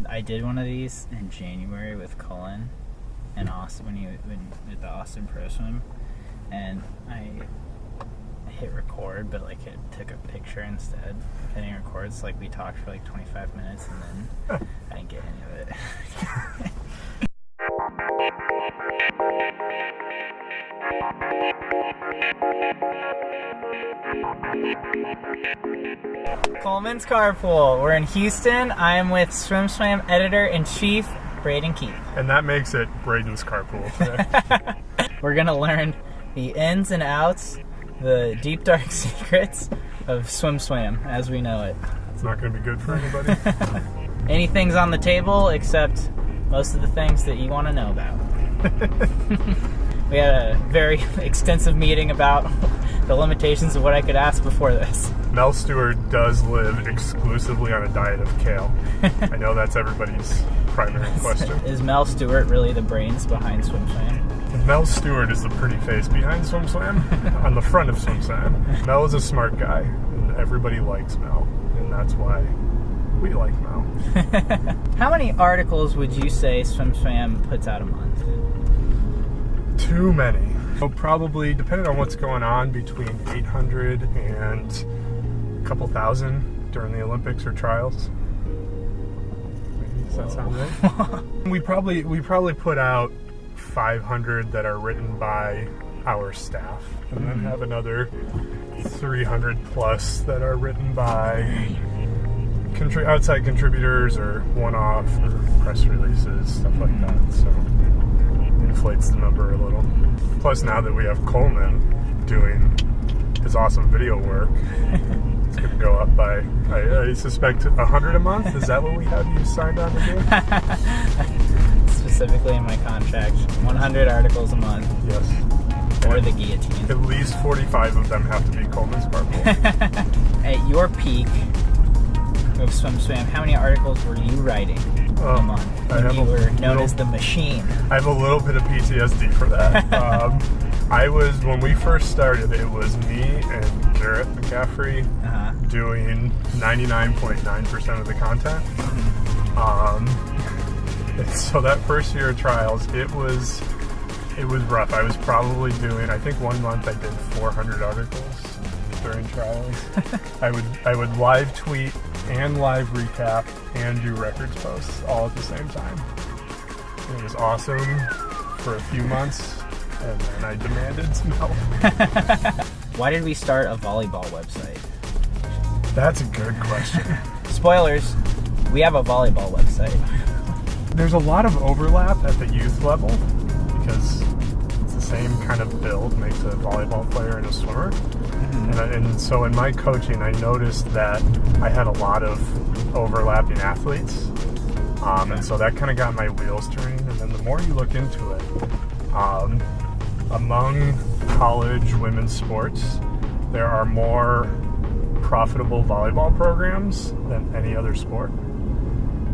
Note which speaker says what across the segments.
Speaker 1: I did one of these in January with Coleman and Austin when he did the Austin Pro Swim, and I hit record, but like it took a picture instead of hitting record. So like we talked for like 25 minutes, and then I didn't get any of it. Coleman's Carpool. We're in Houston. I am with SwimSwam editor-in-chief, Braden.
Speaker 2: And that makes it Braden's Carpool today.
Speaker 1: We're going to learn the ins and outs, the deep, dark secrets of SwimSwam as we know it.
Speaker 2: It's not going to be good for anybody.
Speaker 1: Anything's on the table except most of the things that you want to know about. We had a very extensive meeting about the limitations of what I could ask before this.
Speaker 2: Mel Stewart does live exclusively on a diet of kale. I know that's everybody's primary question.
Speaker 1: Is Mel Stewart really the brains behind SwimSwam?
Speaker 2: Mel Stewart is the pretty face behind SwimSwam, on the front of SwimSwam. Mel is a smart guy, and everybody likes Mel, and that's why we like Mel.
Speaker 1: How many articles would you say SwimSwam puts out a month?
Speaker 2: Too many. So probably, depending on what's going on, between 800 and a couple thousand during the Olympics or trials. Maybe, does that sound right? we probably put out 500 that are written by our staff, and then have another 300 plus that are written by outside contributors or one-off or press releases, stuff like that. So inflates the number a little. Plus, now that we have Coleman doing his awesome video work, it's going to go up by, I suspect, 100 a month. Is that what we have you signed on to do?
Speaker 1: Specifically in my contract, 100 articles a month.
Speaker 2: Yes.
Speaker 1: Or the guillotine.
Speaker 2: At least 45 of them have to be Coleman's Carpool.
Speaker 1: At your peak of SwimSwam, how many articles were you writing a month? When you were known as the machine. I
Speaker 2: have a little bit of PTSD for that. When we first started, it was me and Garrett McCaffrey doing 99.9% of the content. And so that first year of trials, it was rough. I was probably doing, I think one month I did 400 articles during trials. I would live tweet and live recap and do records posts all at the same time. It was awesome for a few months, and then I demanded some help.
Speaker 1: Why did we start a volleyball website?
Speaker 2: That's a good question.
Speaker 1: Spoilers, we have a volleyball website.
Speaker 2: There's a lot of overlap at the youth level because it's the same kind of build, makes a volleyball player and a swimmer. And so in my coaching, I noticed that I had a lot of overlapping athletes. And so that kind of got my wheels turning. And then the more you look into it, among college women's sports, there are more profitable volleyball programs than any other sport.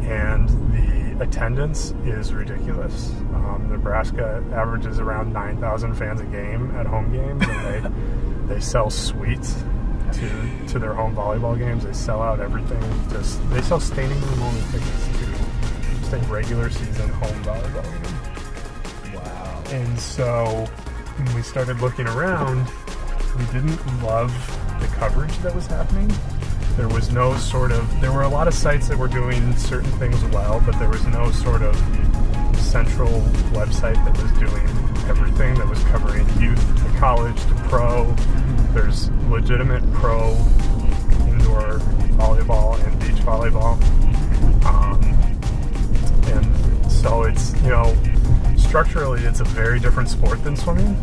Speaker 2: And the attendance is ridiculous. Nebraska averages around 9,000 fans a game at home games, and they sell suites to their home volleyball games. They sell out everything. They sell standing room only tickets to just a regular season home volleyball game.
Speaker 1: Wow.
Speaker 2: And so when we started looking around, we didn't love the coverage that was happening. There was no there were a lot of sites that were doing certain things well, but there was no sort of central website that was doing everything, that was covering youth to college to pro. There's legitimate pro indoor volleyball and beach volleyball. And so it's, structurally it's a very different sport than swimming.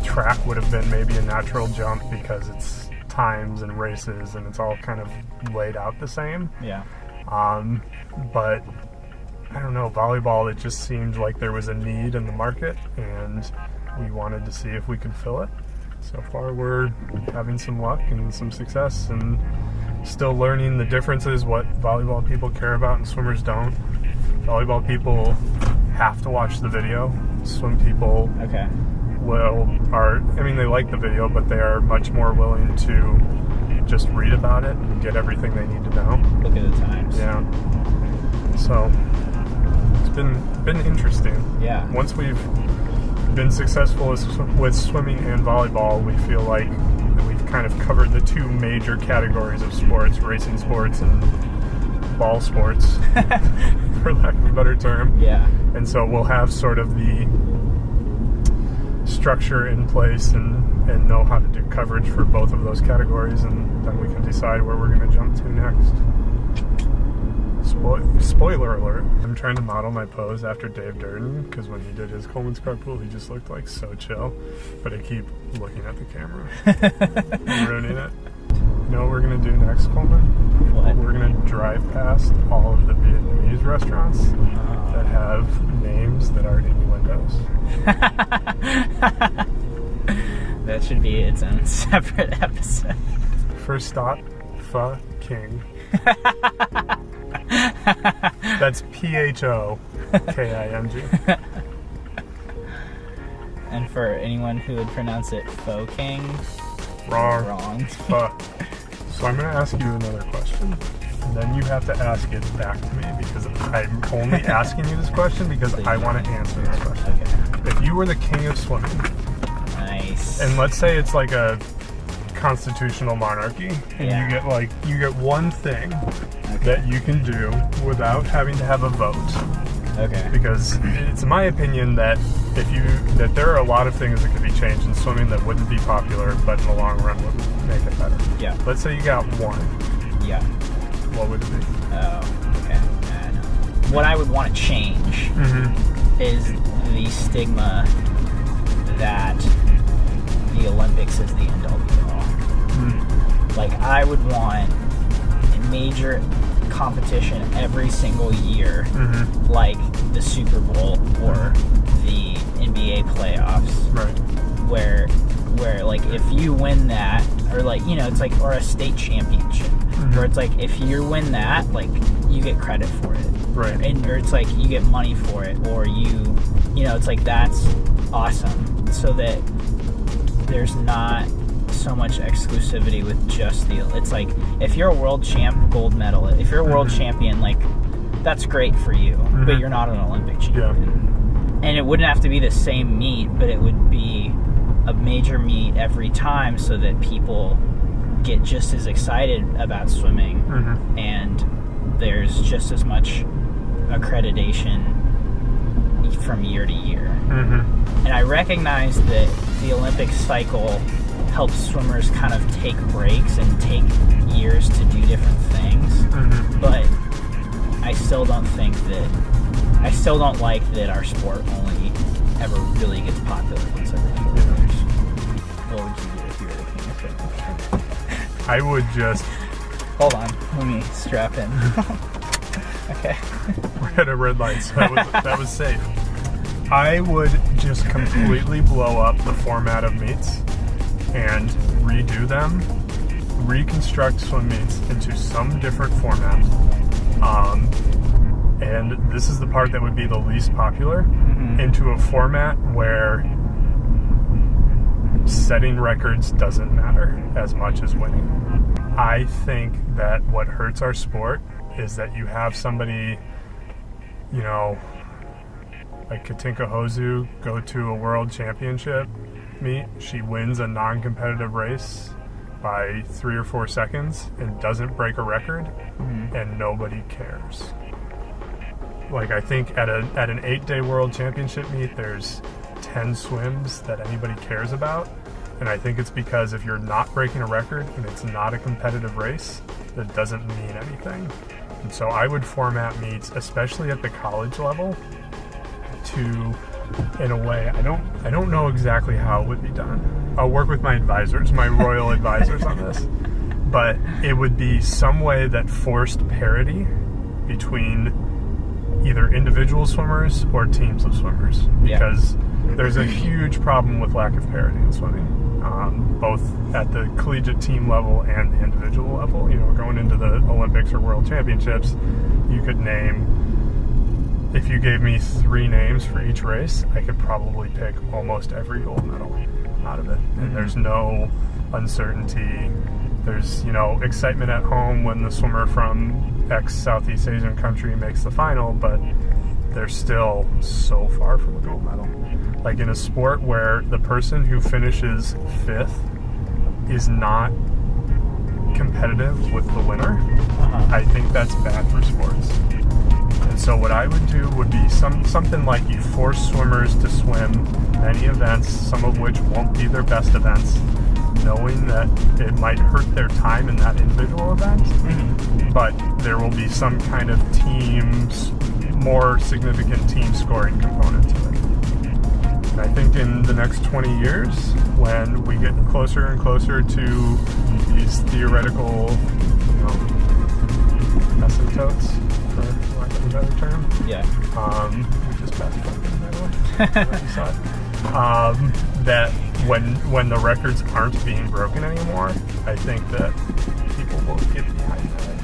Speaker 2: Track would have been maybe a natural jump because it's times and races and it's all kind of laid out the same.
Speaker 1: Yeah.
Speaker 2: But I don't know, volleyball, it just seemed like there was a need in the market and we wanted to see if we could fill it. So far we're having some luck and some success and still learning the differences, what volleyball people care about and swimmers don't. Volleyball people have to watch the video. Swim people they like the video, but they are much more willing to just read about it and get everything they need to know.
Speaker 1: Look at the times.
Speaker 2: Yeah. So it's been interesting.
Speaker 1: Yeah.
Speaker 2: Once we've been successful with swimming and volleyball, we feel like we've kind of covered the two major categories of sports, racing sports and ball sports, for lack of a better term.
Speaker 1: Yeah.
Speaker 2: And so we'll have sort of the structure in place and know how to do coverage for both of those categories, and then we can decide where we're going to jump to next. Spoiler alert, I'm trying to model my pose after Dave Durden, because when he did his Coleman's Carpool, he just looked like so chill, but I keep looking at the camera and ruining it. You know what we're going to do next, Coleman?
Speaker 1: What?
Speaker 2: We're going to drive past all of the Vietnamese restaurants that have names that are innuendos.
Speaker 1: That should be its own separate episode.
Speaker 2: First stop, Pho King. That's PHOKING.
Speaker 1: And for anyone who would pronounce it Pho King,
Speaker 2: Wrong. Pho. So I'm going to ask you another question. And then you have to ask it back to me, because I'm only asking you this question because I want to answer this question.
Speaker 1: Okay.
Speaker 2: If you were the king of swimming,
Speaker 1: Nice.
Speaker 2: and let's say it's like a constitutional monarchy, and
Speaker 1: Yeah.
Speaker 2: you get one thing that you can do without having to have a vote.
Speaker 1: Okay.
Speaker 2: Because it's my opinion that that there are a lot of things that could be changed in swimming that wouldn't be popular, but in the long run would make it better.
Speaker 1: Yeah.
Speaker 2: Let's say you got one.
Speaker 1: Yeah.
Speaker 2: What would it be?
Speaker 1: Oh, okay. I know. What I would want to change is the stigma that the Olympics is the end all be all. Like, I would want a major competition every single year, like the Super Bowl or the NBA playoffs,
Speaker 2: Right.
Speaker 1: where like if you win that, or like, you know, it's like, or a state championship, where it's like if you win that, like you get credit for it,
Speaker 2: Right.
Speaker 1: and or it's like you get money for it, or you know, it's like that's awesome, so that there's not so much exclusivity with just it's like if you're a world champ, gold medalist, if you're a world champion, like that's great for you, but you're not an Olympic champion. And it wouldn't have to be the same meet, but it would be a major meet every time, so that people get just as excited about swimming, and there's just as much accreditation from year to year. And I recognize that the Olympic cycle helps swimmers kind of take breaks and take years to do different things, but I still don't like that our sport only ever really gets popular once every 4 years. What would you do if you were the king of swimming?
Speaker 2: I would just...
Speaker 1: Hold on, let me strap in. Okay.
Speaker 2: We're at a red light, so that was safe. I would just completely blow up the format of meets and redo them, reconstruct swim meets into some different format. And this is the part that would be the least popular, into a format where setting records doesn't matter as much as winning. I think that what hurts our sport is that you have somebody, you know, like Katinka Hozu go to a world championship meet, she wins a non-competitive race by 3 or 4 seconds and doesn't break a record, and nobody cares. Like, I think at an 8-day world championship meet, there's 10 swims that anybody cares about, and I think it's because if you're not breaking a record and it's not a competitive race, that doesn't mean anything. And so I would format meets, especially at the college level, to, in a way, I don't know exactly how it would be done. I'll work with my advisors, my royal advisors on this, but it would be some way that forced parity between either individual swimmers or teams of swimmers, because there's a huge problem with lack of parity in swimming, both at the collegiate team level and the individual level. You know, going into the Olympics or World Championships, you could name, if you gave me 3 names for each race, I could probably pick almost every gold medal out of it. And there's no uncertainty. There's, excitement at home when the swimmer from X Southeast Asian country makes the final, but they're still so far from a gold medal. Like in a sport where the person who finishes 5th is not competitive with the winner, I think that's bad for sports. And so what I would do would be something like you force swimmers to swim many events, some of which won't be their best events, knowing that it might hurt their time in that individual event, but there will be some kind of more significant team scoring component to it. And I think in the next 20 years, when we get closer and closer to these theoretical, asymptotes, for lack of a better term.
Speaker 1: Yeah.
Speaker 2: We just passed something, by the way. You saw it. That when the records aren't being broken anymore, I think that people will get behind that.